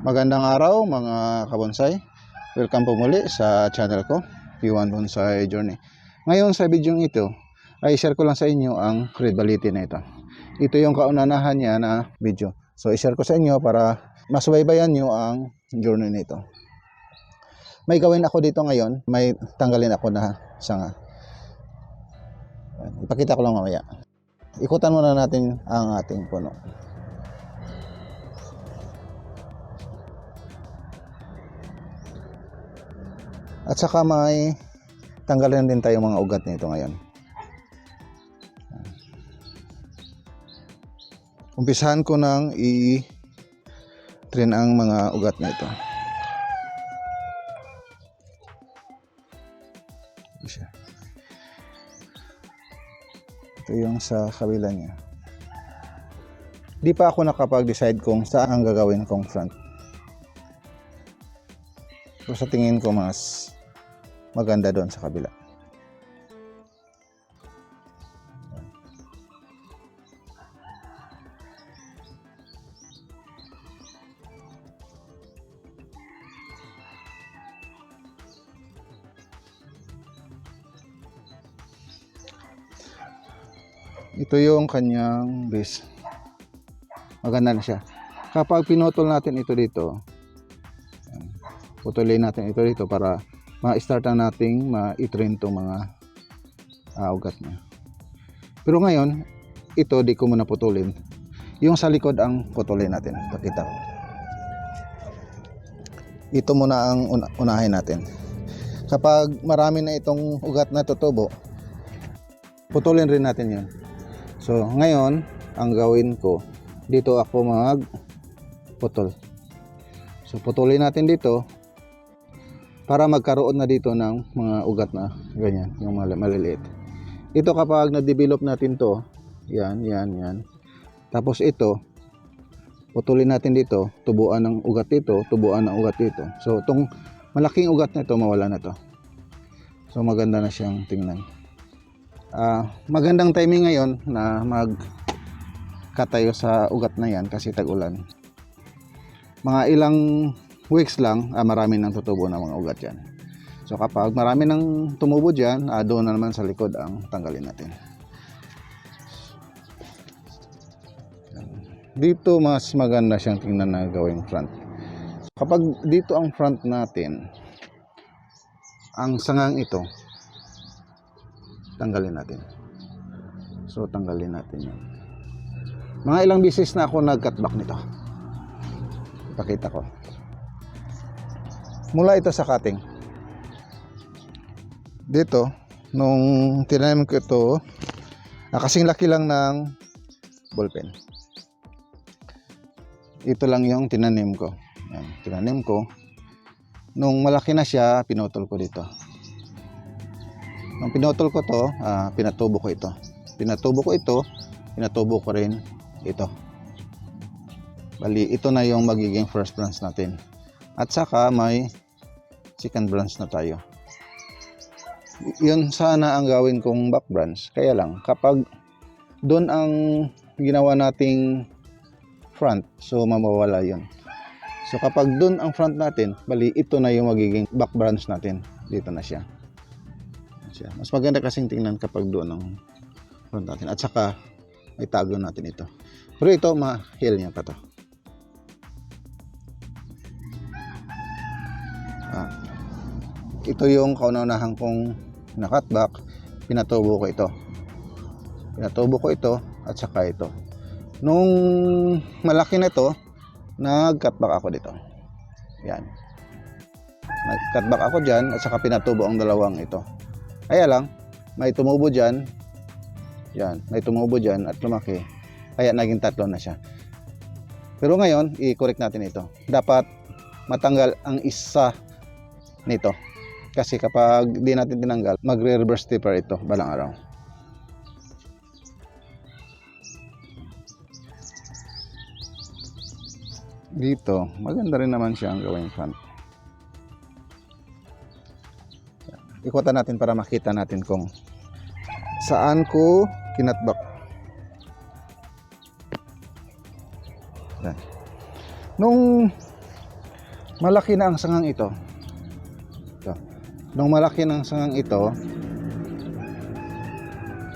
Magandang araw mga kabonsai. Welcome po muli sa channel ko, P1 Bonsai Journey. Ngayon sa video ito ay share ko lang sa inyo ang red baliti na ito. Ito yung kaunanahan niya na video. So i-share ko sa inyo para masubaybayan nyo ang journey nito. May gawin ako dito ngayon, may tanggalin ako na sanga. Ipakita ko lang mamaya. Ikutan muna natin ang ating puno. At saka may tanggalin din tayo mga ugat nito ngayon. Umpisahan ko nang i-trim ang mga ugat nito. Ito yung sa kabila niya. Di pa ako nakapag-decide kung saan ang gagawin kong front. So sa tingin ko mas maganda doon sa kabila. Ito yung kanyang base. Maganda na siya. Kapag pinutol natin ito dito, putulin natin ito dito para ma-start na nating ma-i-trim itong mga ugat niya. Pero ngayon, ito di ko muna putulin. Yung sa likod ang putulin natin. Pakita ko. Ito muna ang unahin natin. Kapag marami na itong ugat na tutubo, putulin rin natin yun. So ngayon, ang gawin ko, dito ako mag-putol. So putulin natin dito para magkaroon na dito ng mga ugat na ganyan, yung maliliit. Ito kapag na-develop natin to, yan. Tapos ito, putulin natin dito, tubuan ng ugat dito, tubuan ng ugat dito. So itong malaking ugat na ito, mawala na to. So maganda na siyang tingnan. Magandang timing ngayon na magkatayo sa ugat na yan kasi tag-ulan. Mga ilang weeks lang, marami nang tutubo na mga ugat yan. So kapag marami nang tumubo dyan, doon na naman sa likod ang tanggalin natin. Dito mas maganda siyang tingnan na gawing front. So, kapag dito ang front natin, ang sangang ito, tanggalin natin. So tanggalin natin yun. Mga ilang beses na ako nag-cut back nito. Ipakita ko. Mula ito sa cutting. Dito, nung tinanim ko ito, kasing laki lang ng ballpen. Ito lang yung tinanim ko. Yan, tinanim ko. Nung malaki na siya, pinutol ko dito. Nung pinutol ko to, pinatubo ko ito. Pinatubo ko rin ito. Bali, ito na yung magiging first branch natin. At saka may second branch na tayo. Yun sana ang gawin kong back branch. Kaya lang, kapag doon ang ginawa nating front, so mamawala yun. So kapag doon ang front natin, bali, ito na yung magiging back branch natin. Dito na siya. Mas maganda kasing tingnan kapag doon ang front natin. At saka may tago natin ito. Pero ito ma-heal niya pa to. Ito yung kauna-unahan kong na-cutback. Pinatubo ko ito. At saka ito. Nung malaki na ito, nag-cutback ako dito. Yan. Nag-cutback ako dyan at saka pinatubo ang dalawang ito. Kaya lang, may tumubo dyan. Yan, may tumubo dyan at lumaki. Kaya naging tatlo na siya. Pero ngayon, i-correct natin ito. Dapat matanggal ang isa nito. Kasi kapag di natin tinanggal, magre-reverse taper ito balang araw. Dito, maganda rin naman siya ang gawing front. Ikutan natin para makita natin kung saan ko kinatbak. Nung malaki na ang sangang ito. Nung malaki ng sangang ito,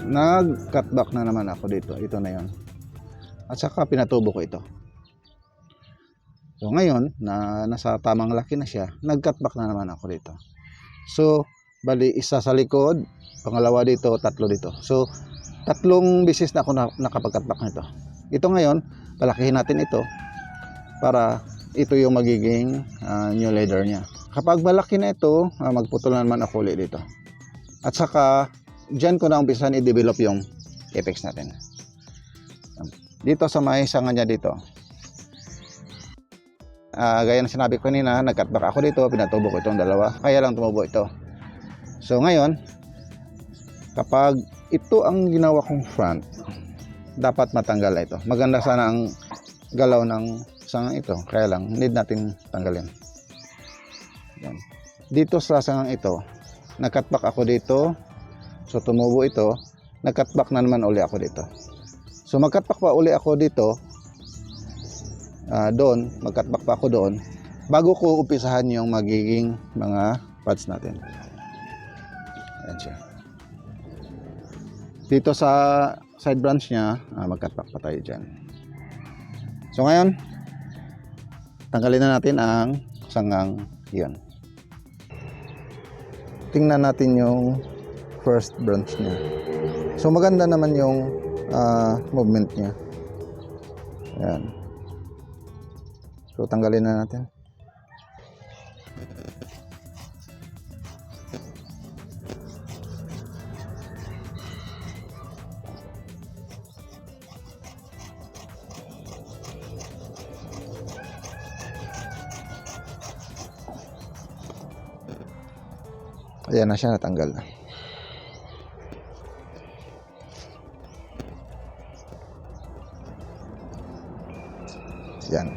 nag-cut back na naman ako dito. Ito na yon. At saka pinatubo ko ito. So ngayon, na nasa tamang laki na siya, nag-cut back na naman ako dito. So, bali isa sa likod, pangalawa dito, tatlo dito. So, tatlong bisis na ako nakapag-cut back nito. Ito ngayon, palakihin natin ito para ito yung magiging new leader niya. Kapag malaki na ito, magputol na naman ako ulit dito. At saka, dyan ko na umpisan i-develop yung apex natin. Dito sa may sanga niya dito. Gaya na sinabi ko kanina, nag-cut back ako dito, pinatubo ko itong dalawa. Kaya lang tumubo ito. So ngayon, kapag ito ang ginawa kong front, dapat matanggal na ito. Maganda sana ang galaw ng sangang ito. Kaya lang, need natin tanggalin. Yan. Dito sa sangang ito, nag-cut back ako dito. So tumubo ito, nag-cut back na naman uli ako dito. So mag-cut back pa uli ako dito, doon, mag-cut back pa ako doon, bago ko umpisahan yung magiging mga pads natin. Ayan siya. Dito sa side branch niya, mag-cut back pa tayo dyan. So ngayon, tanggalin na natin ang sangang yun. Tingnan natin yung first branch niya. So maganda naman yung movement niya. Ayan. So tanggalin na natin. Ayan na siya, natanggal na. Yan.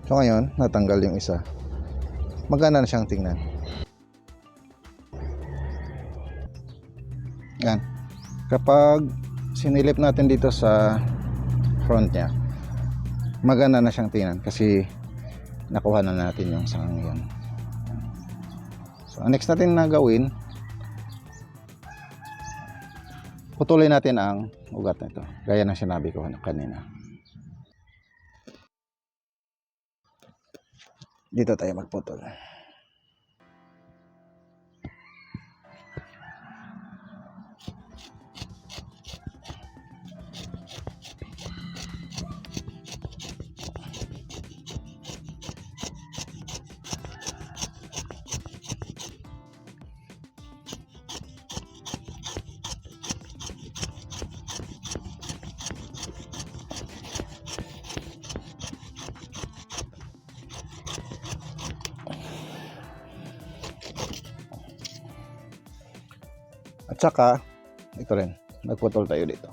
So ngayon, natanggal yung isa. Maganda na siyang tingnan. Yan. Kapag sinilip natin dito sa front niya, maganda na siyang tingnan kasi nakuha na natin yung sangang yan. So, ang next natin na gawin, putulin natin ang ugat na ito. Gaya ng sinabi ko kanina. Dito tayo magputol. At saka, ito rin, nagputol tayo dito.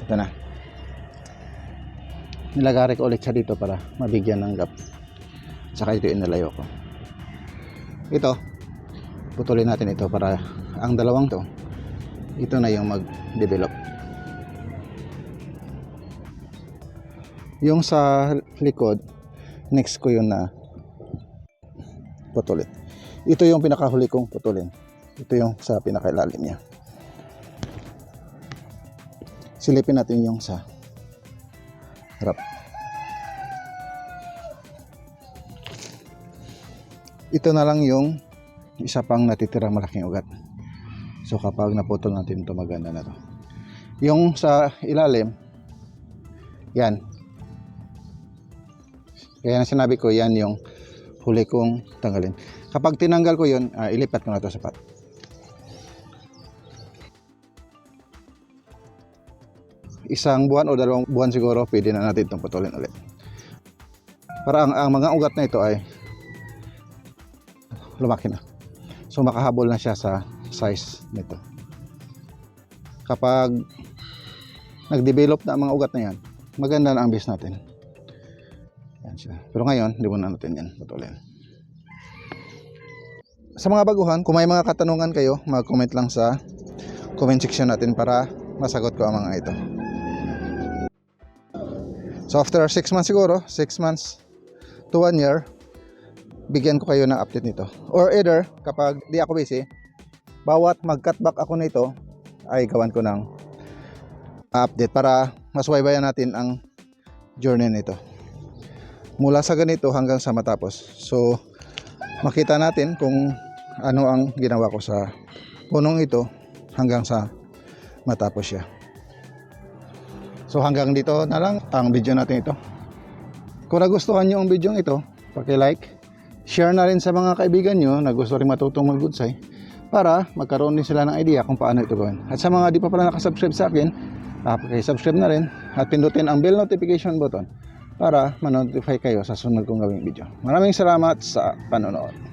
Ito na. Nilagari ko ulit siya dito para mabigyan ng gap. Saka ito inalayo ko. Ito, putulin natin ito para ang dalawang to, ito na yung mag-develop. Yung sa likod, next ko yun na putulin. Ito yung pinakahuli kong putulin. Ito yung sa pinakailalim niya. Silipin natin yung sa harap. Ito na lang yung isa pang natitirang malaking ugat. So kapag naputol natin ito, maganda na to. Yung sa ilalim, yan. Kaya na sinabi ko, yan yung huli kong tanggalin. Kapag tinanggal ko yun, ilipat ko na ito sa pat. Isang buwan o 2 buwan siguro, pwede na natin itong putulin ulit. Para ang mga ugat na ito ay lumaki na. So makahabol na siya sa size nito. Kapag nag-develop na ang mga ugat na yan, maganda na ang base natin. Yan siya. Pero ngayon, hindi muna natin yan putulin. Sa mga baguhan, kung may mga katanungan kayo, mag-comment lang sa comment section natin para masagot ko ang mga ito. So after 6 months siguro, 6 months to 1 year, bigyan ko kayo ng update nito. Or either, kapag di ako busy, bawat mag-cut back ako nito, ay gawan ko ng update para masubaybayan natin ang journey nito. Mula sa ganito hanggang sa matapos. So, makita natin kung ano ang ginawa ko sa punong ito hanggang sa matapos siya. So hanggang dito na lang ang video natin ito. Kung nagustuhan nyo ang video ito, paki-like, share na rin sa mga kaibigan nyo na gusto rin matutong mag-goodsay para magkaroon din sila ng idea kung paano ito gawin. At sa mga di pa pala nakasubscribe sa akin, paki-subscribe na rin at pindutin ang bell notification button para ma-notify kayo sa sunod kong gawing video. Maraming salamat sa panonood.